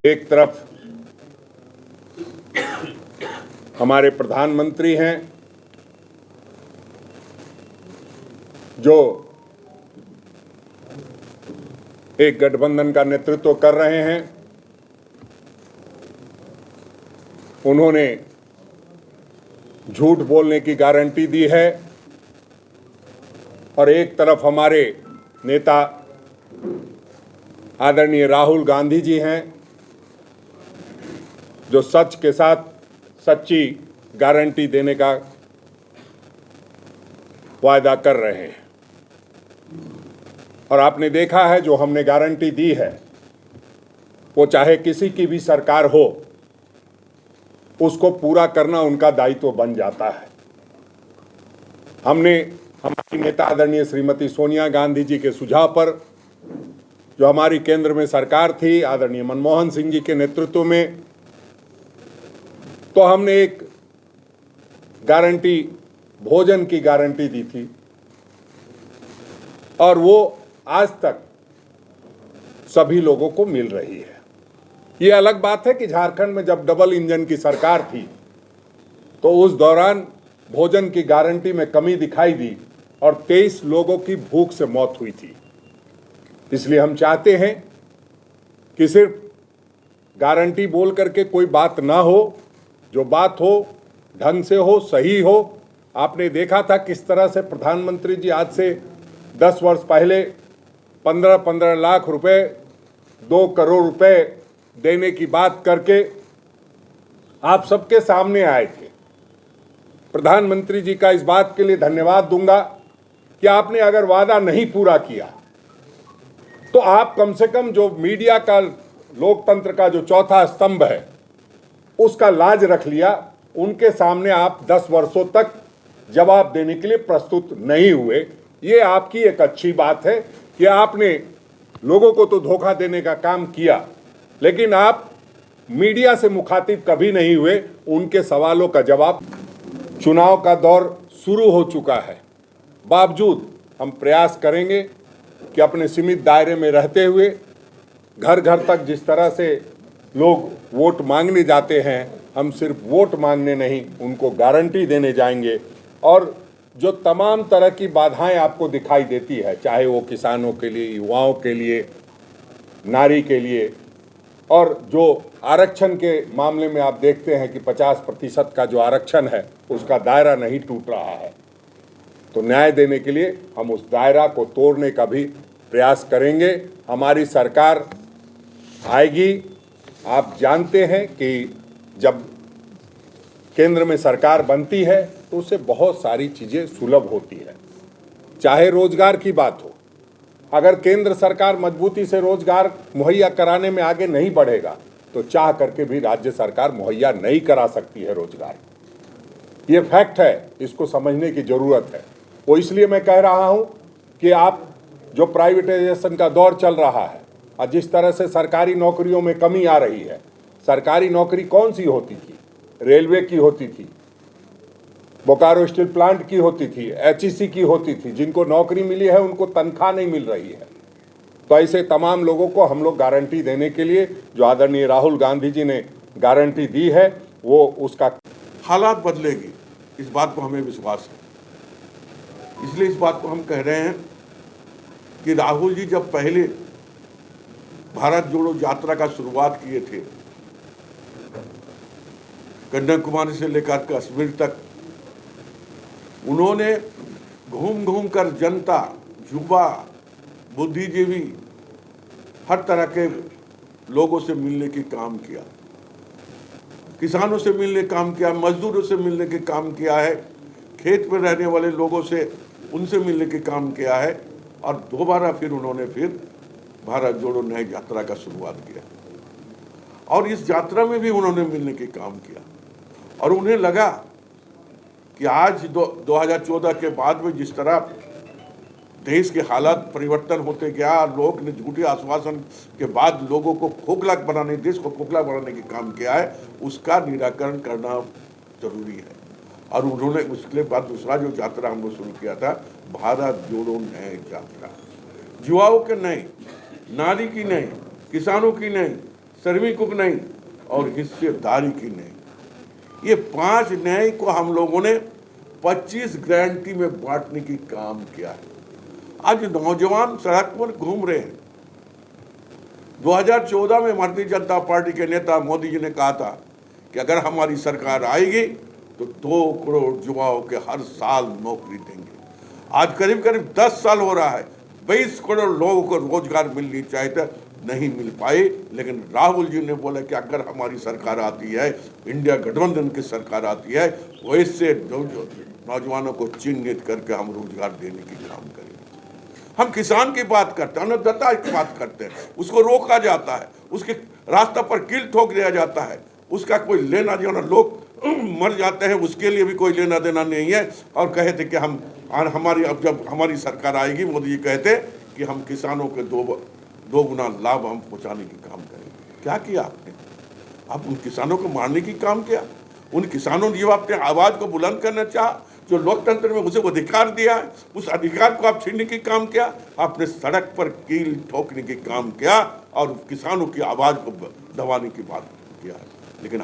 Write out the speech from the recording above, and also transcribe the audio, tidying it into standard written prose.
एक तरफ हमारे प्रधानमंत्री हैं जो एक गठबंधन का नेतृत्व कर रहे हैं। उन्होंने झूठ बोलने की गारंटी दी है और एक तरफ हमारे नेता आदरणीय राहुल गांधी जी हैं जो सच के साथ सच्ची गारंटी देने का वायदा कर रहे हैं। और आपने देखा है जो हमने गारंटी दी है वो चाहे किसी की भी सरकार हो उसको पूरा करना उनका दायित्व बन जाता है। हमने हमारी नेता आदरणीय श्रीमती सोनिया गांधी जी के सुझाव पर जो हमारी केंद्र में सरकार थी आदरणीय मनमोहन सिंह जी के नेतृत्व में, तो हमने एक गारंटी भोजन की गारंटी दी थी और वो आज तक सभी लोगों को मिल रही है। ये अलग बात है कि झारखंड में जब डबल इंजन की सरकार थी तो उस दौरान भोजन की गारंटी में कमी दिखाई दी और 23 लोगों की भूख से मौत हुई थी। इसलिए हम चाहते हैं कि सिर्फ गारंटी बोल करके कोई बात ना हो, जो बात हो ढंग से हो, सही हो। आपने देखा था किस तरह से प्रधानमंत्री जी आज से 10 वर्ष पहले 15-15 लाख रुपए 2 करोड़ रुपए देने की बात करके आप सबके सामने आए थे। प्रधानमंत्री जी का इस बात के लिए धन्यवाद दूंगा कि आपने अगर वादा नहीं पूरा किया तो आप कम से कम जो मीडिया का लोकतंत्र का जो चौथा स्तंभ है उसका लाज रख लिया। उनके सामने आप 10 वर्षों तक जवाब देने के लिए प्रस्तुत नहीं हुए। ये आपकी एक अच्छी बात है कि आपने लोगों को तो धोखा देने का काम किया, लेकिन आप मीडिया से मुखातिब कभी नहीं हुए उनके सवालों का जवाब। चुनाव का दौर शुरू हो चुका है, बावजूद हम प्रयास करेंगे कि अपने सीमित दायरे में रहते हुए घर घर तक जिस तरह से लोग वोट मांगने जाते हैं, हम सिर्फ वोट मांगने नहीं उनको गारंटी देने जाएंगे। और जो तमाम तरह की बाधाएं आपको दिखाई देती है, चाहे वो किसानों के लिए, युवाओं के लिए, नारी के लिए, और जो आरक्षण के मामले में आप देखते हैं कि 50% का जो आरक्षण है उसका दायरा नहीं टूट रहा है, तो न्याय देने के लिए हम उस दायरा को तोड़ने का भी प्रयास करेंगे। हमारी सरकार आएगी। आप जानते हैं कि जब केंद्र में सरकार बनती है तो उससे बहुत सारी चीज़ें सुलभ होती है, चाहे रोजगार की बात हो। अगर केंद्र सरकार मजबूती से रोजगार मुहैया कराने में आगे नहीं बढ़ेगा तो चाह करके भी राज्य सरकार मुहैया नहीं करा सकती है रोजगार। ये फैक्ट है, इसको समझने की ज़रूरत है। वो इसलिए मैं कह रहा हूँ कि आप जो प्राइवेटाइजेशन का दौर चल रहा है और जिस तरह से सरकारी नौकरियों में कमी आ रही है, सरकारी नौकरी कौन सी होती थी? रेलवे की होती थी, बोकारो स्टील प्लांट की होती थी, HEC की होती थी। जिनको नौकरी मिली है उनको तनख्वाह नहीं मिल रही है। तो ऐसे तमाम लोगों को हम लोग गारंटी देने के लिए जो आदरणीय राहुल गांधी जी ने गारंटी दी है वो उसका हालात बदलेगी, इस बात को हमें विश्वास है। इसलिए इस बात को हम कह रहे हैं कि राहुल जी जब पहले भारत जोड़ो यात्रा का शुरुआत किए थे, कन्याकुमारी से लेकर कश्मीर तक, उन्होंने घूम घूम कर जनता, युवा, बुद्धिजीवी, हर तरह के लोगों से मिलने की काम किया, किसानों से मिलने काम किया, मजदूरों से मिलने के काम किया है, खेत में रहने वाले लोगों से उनसे मिलने के काम किया है। और दोबारा फिर उन्होंने भारत जोड़ो नई यात्रा का शुरुआत किया और इस यात्रा में भी उन्होंने मिलने के काम किया। और उन्हें लगा कि आज 2014 के बाद में जिस तरह देश के हालात परिवर्तन होते गया, लोग ने झूठे आश्वासन के बाद लोगों को खोखला बनाने, देश को खोखला बनाने के काम किया है, उसका निराकरण करना जरूरी है। और उन्होंने उसके बाद दूसरा जो यात्रा हम लोग शुरू किया था, भारत जोड़ो नई यात्रा, युवाओं के नए, नारी की नहीं, किसानों की नहीं, श्रमिकों की नहीं और हिस्सेदारी की नहीं। ये 5 न्याय को हम लोगों ने 25 गारंटी में बांटने की काम किया है। आज नौजवान सड़क पर घूम रहे हैं। 2014 में भारतीय जनता पार्टी के नेता मोदी जी ने कहा था कि अगर हमारी सरकार आएगी तो 2 करोड़ युवाओं के हर साल नौकरी देंगे। आज करीब करीब 10 साल हो रहा है, 22 करोड़ लोगों को रोजगार मिलनी चाहिए था, नहीं मिल पाई। लेकिन राहुल जी ने बोला कि अगर हमारी सरकार आती है, इंडिया गठबंधन की सरकार आती है, वैसे नौजवानों को चिन्हित करके हम रोजगार देने की काम करेंगे। हम किसान की बात करते हैं, अन्नदाता की बात करते हैं, उसको रोका जाता है, उसके रास्ता पर कील ठोक दिया जाता है, उसका कोई लेना देना, लोग मर जाते हैं, उसके लिए भी कोई लेना देना नहीं है। और कहे थे कि अब जब हमारी सरकार आएगी, मोदी जी कहते कि हम किसानों के 2 गुना लाभ हम पहुंचाने की काम करेंगे। क्या किया आपने? आप उन किसानों को मारने की काम किया। उन किसानों ने अपने आवाज को बुलंद करना चाहा, जो लोकतंत्र में उसे अधिकार दिया है, उस अधिकार को आप छीनने की काम किया। आपने सड़क पर कील ठोकने की काम किया और किसानों की आवाज को दबाने की बात किया। लेकिन